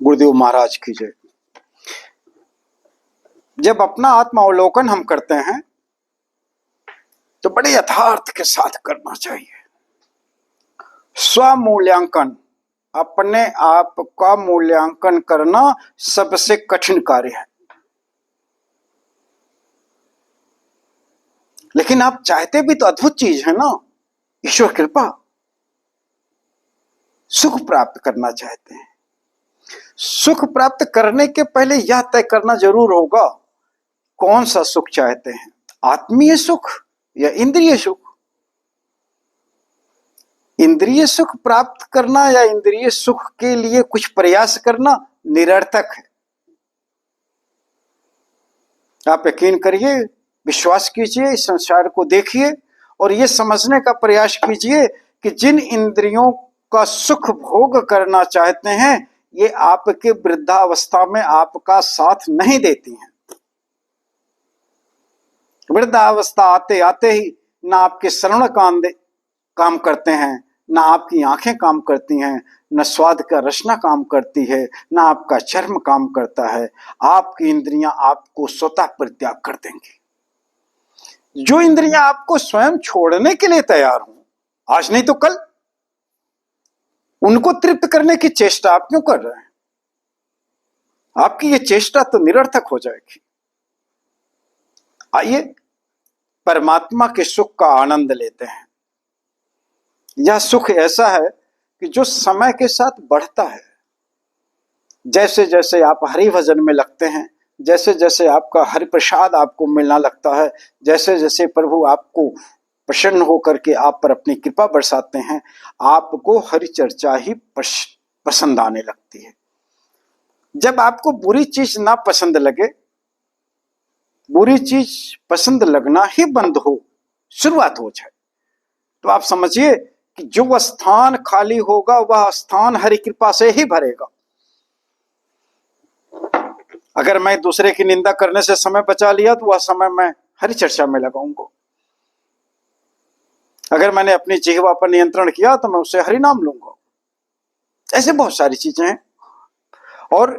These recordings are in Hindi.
गुरुदेव महाराज की जय। जब अपना आत्मावलोकन हम करते हैं तो बड़े यथार्थ के साथ करना चाहिए। स्वमूल्यांकन, अपने आप का मूल्यांकन करना सबसे कठिन कार्य है। लेकिन आप चाहते भी तो अद्भुत चीज है ना, ईश्वर कृपा। सुख प्राप्त करना चाहते हैं। सुख प्राप्त करने के पहले यह तय करना जरूर होगा कौन सा सुख चाहते हैं, आत्मीय सुख या इंद्रिय सुख। इंद्रिय सुख प्राप्त करना या इंद्रिय सुख के लिए कुछ प्रयास करना निरर्थक है। आप यकीन करिए, विश्वास कीजिए, इस संसार को देखिए और यह समझने का प्रयास कीजिए कि जिन इंद्रियों का सुख भोग करना चाहते हैं ये आपके वृद्धावस्था में आपका साथ नहीं देती हैं। वृद्धावस्था आते आते ही ना आपके श्रवण काम करते हैं, ना आपकी आंखें काम करती हैं, न स्वाद का रसना काम करती है, ना आपका चर्म काम करता है। आपकी इंद्रियां आपको स्वतः परित्याग कर देंगी। जो इंद्रियां आपको स्वयं छोड़ने के लिए तैयार हों, आज नहीं तो कल, उनको तृप्त करने की चेष्टा आप क्यों कर रहे हैं? आपकी ये चेष्टा तो निरर्थक हो जाएगी। आइए परमात्मा के सुख का आनंद लेते हैं। यह सुख ऐसा है कि जो समय के साथ बढ़ता है। जैसे जैसे आप हरि भजन में लगते हैं, जैसे जैसे आपका हरि प्रसाद आपको मिलना लगता है, जैसे जैसे प्रभु आपको प्रसन्न होकर के आप पर अपनी कृपा बरसाते हैं, आपको हरि चर्चा ही पसंद आने लगती है। जब आपको बुरी चीज ना पसंद लगे, बुरी चीज पसंद लगना ही बंद हो, शुरुआत हो जाए, तो आप समझिए कि जो स्थान खाली होगा वह स्थान हरि कृपा से ही भरेगा। अगर मैं दूसरे की निंदा करने से समय बचा लिया तो वह समय मैं हरि चर्चा में लगाऊंगा। अगर मैंने अपनी जिह्वा पर नियंत्रण किया तो मैं उससे हरि नाम लूंगा। ऐसे बहुत सारी चीजें हैं। और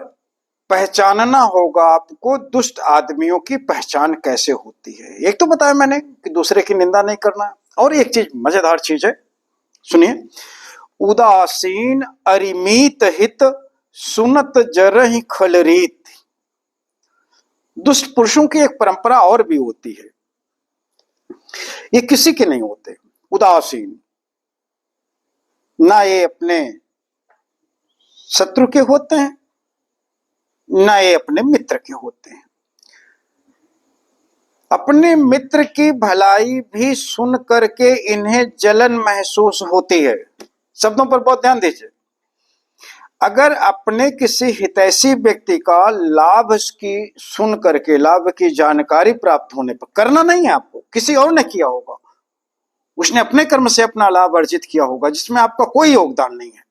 पहचानना होगा आपको दुष्ट आदमियों की पहचान कैसे होती है। एक तो बताया मैंने कि दूसरे की निंदा नहीं करना, और एक चीज मजेदार चीज है, सुनिए। उदासीन अरिमीत हित सुनत जरहि खलरीत। दुष्ट पुरुषों की एक परंपरा और भी होती है, ये किसी के नहीं होते। उदासीन, ना ये अपने शत्रु के होते हैं, ना ये अपने मित्र के होते हैं। अपने मित्र की भलाई भी सुन करके इन्हें जलन महसूस होती है। शब्दों पर बहुत ध्यान दीजिए। अगर अपने किसी हितैषी व्यक्ति का लाभ की सुन करके, लाभ की जानकारी प्राप्त होने पर, करना नहीं है आपको, किसी और ने किया होगा, उसने अपने कर्म से अपना लाभ अर्जित किया होगा जिसमें आपका कोई योगदान नहीं है,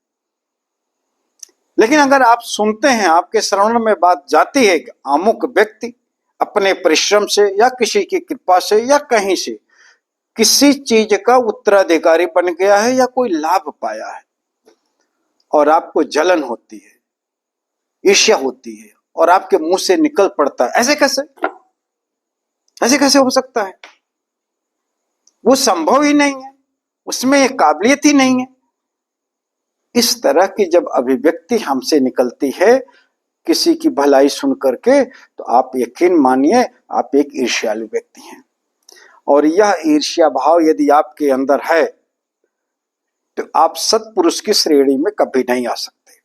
लेकिन अगर आप सुनते हैं, आपके श्रवण में बात जाती है कि अमुक व्यक्ति अपने परिश्रम से या किसी की कृपा से या कहीं से किसी चीज का उत्तराधिकारी बन गया है या कोई लाभ पाया है, और आपको जलन होती है, ईर्ष्या होती है, और आपके मुंह से निकल पड़ता है, ऐसे कैसे, ऐसे कैसे हो सकता है? वो संभव ही नहीं है, उसमें एक काबिलियत ही नहीं है। इस तरह की जब अभिव्यक्ति हमसे निकलती है किसी की भलाई सुन करके, तो आप यकीन मानिए आप एक ईर्ष्यालु व्यक्ति हैं। और यह ईर्ष्या भाव यदि आपके अंदर है तो आप सत्पुरुष की श्रेणी में कभी नहीं आ सकते।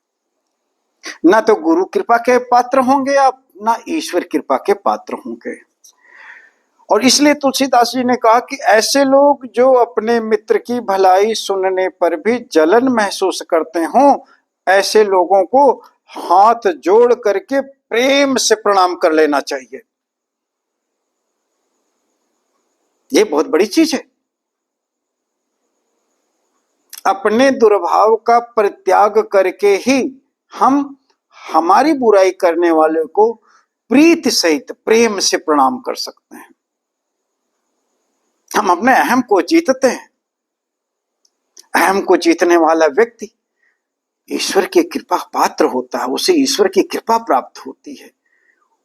ना तो गुरु कृपा के पात्र होंगे आप, ना ईश्वर कृपा के पात्र होंगे। और इसलिए तुलसीदास जी ने कहा कि ऐसे लोग जो अपने मित्र की भलाई सुनने पर भी जलन महसूस करते हों, ऐसे लोगों को हाथ जोड़ करके प्रेम से प्रणाम कर लेना चाहिए। ये बहुत बड़ी चीज है। अपने दुर्भाव का परित्याग करके ही हम हमारी बुराई करने वाले को प्रीति सहित प्रेम से प्रणाम कर सकते हैं। हम अपने अहम को जीतते हैं। अहम को जीतने वाला व्यक्ति ईश्वर की कृपा पात्र होता है, उसे ईश्वर की कृपा प्राप्त होती है,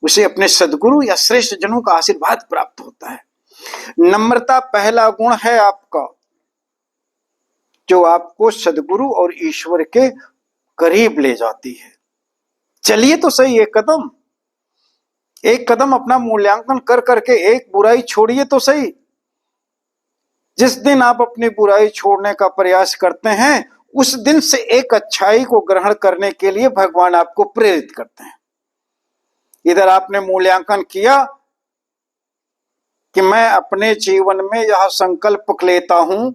उसे अपने सद्गुरु या श्रेष्ठ जनों का आशीर्वाद प्राप्त होता है। नम्रता पहला गुण है आपका, जो आपको सद्गुरु और ईश्वर के करीब ले जाती है। चलिए तो सही एक कदम अपना मूल्यांकन कर करके एक बुराई छोड़िए तो सही। जिस दिन आप अपनी बुराई छोड़ने का प्रयास करते हैं, उस दिन से एक अच्छाई को ग्रहण करने के लिए भगवान आपको प्रेरित करते हैं। इधर आपने मूल्यांकन किया कि मैं अपने जीवन में यह संकल्प लेता हूं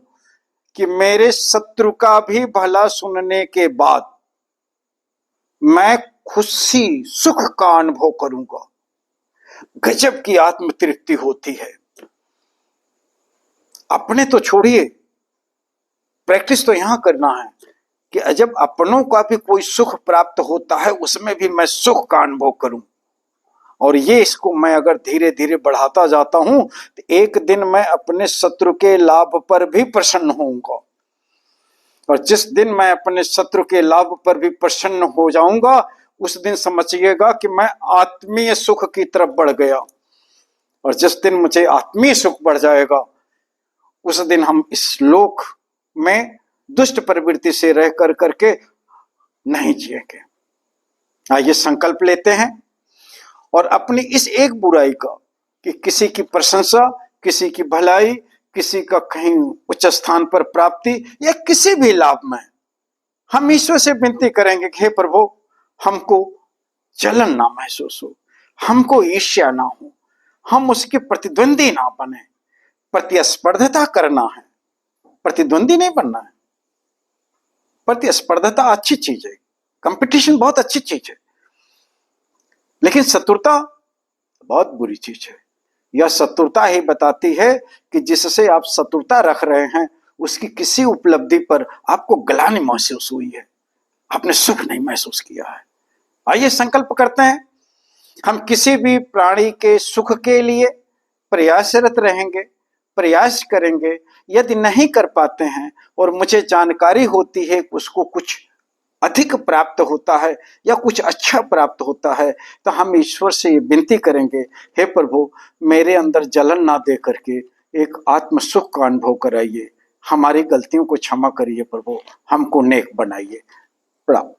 कि मेरे शत्रु का भी भला सुनने के बाद मैं खुशी सुख का अनुभव करूंगा। गजब की आत्म तृप्ति होती है। अपने तो छोड़िए, प्रैक्टिस तो यहां करना है कि जब अपनों का भी कोई सुख प्राप्त होता है, उसमें भी मैं सुख का अनुभव करूं। और ये इसको मैं अगर धीरे धीरे बढ़ाता जाता हूं तो एक दिन मैं अपने शत्रु के लाभ पर भी प्रसन्न होऊंगा। और जिस दिन मैं अपने शत्रु के लाभ पर भी प्रसन्न हो जाऊंगा, उस दिन समझिएगा कि मैं आत्मीय सुख की तरफ बढ़ गया। और जिस दिन मुझे आत्मीय सुख बढ़ जाएगा, उस दिन हम इस लोक में दुष्ट प्रवृत्ति से रह कर करके नहीं जिएंगे। आइए संकल्प लेते हैं और अपनी इस एक बुराई का, कि किसी की प्रशंसा, किसी की भलाई, किसी का कहीं उच्च स्थान पर प्राप्ति या किसी भी लाभ में, हम ईश्वर से विनती करेंगे कि हे प्रभु, हमको जलन ना महसूस हो, हमको ईर्ष्या ना हो, हम उसके प्रतिद्वंदी ना बने। प्रतिस्पर्धता करना है, प्रतिद्वंदी नहीं बनना है। प्रतिस्पर्धता अच्छी चीज है, कंपटीशन बहुत अच्छी चीज है, लेकिन शत्रुता बहुत बुरी चीज है। यह शत्रुता ही बताती है कि जिससे आप शत्रुता रख रहे हैं, उसकी किसी उपलब्धि पर आपको ग्लानि महसूस हुई है, आपने सुख नहीं महसूस किया है। आइए संकल्प करते हैं, हम किसी भी प्राणी के सुख के लिए प्रयासरत रहेंगे, प्रयास करेंगे। यदि नहीं कर पाते हैं और मुझे जानकारी होती है कि उसको कुछ अधिक प्राप्त होता है या कुछ अच्छा प्राप्त होता है, तो हम ईश्वर से ये विनती करेंगे, हे प्रभु, मेरे अंदर जलन ना दे करके एक आत्म सुख का अनुभव कराइए, हमारी गलतियों को क्षमा करिए प्रभु, हमको नेक बनाइए। प्रणाम।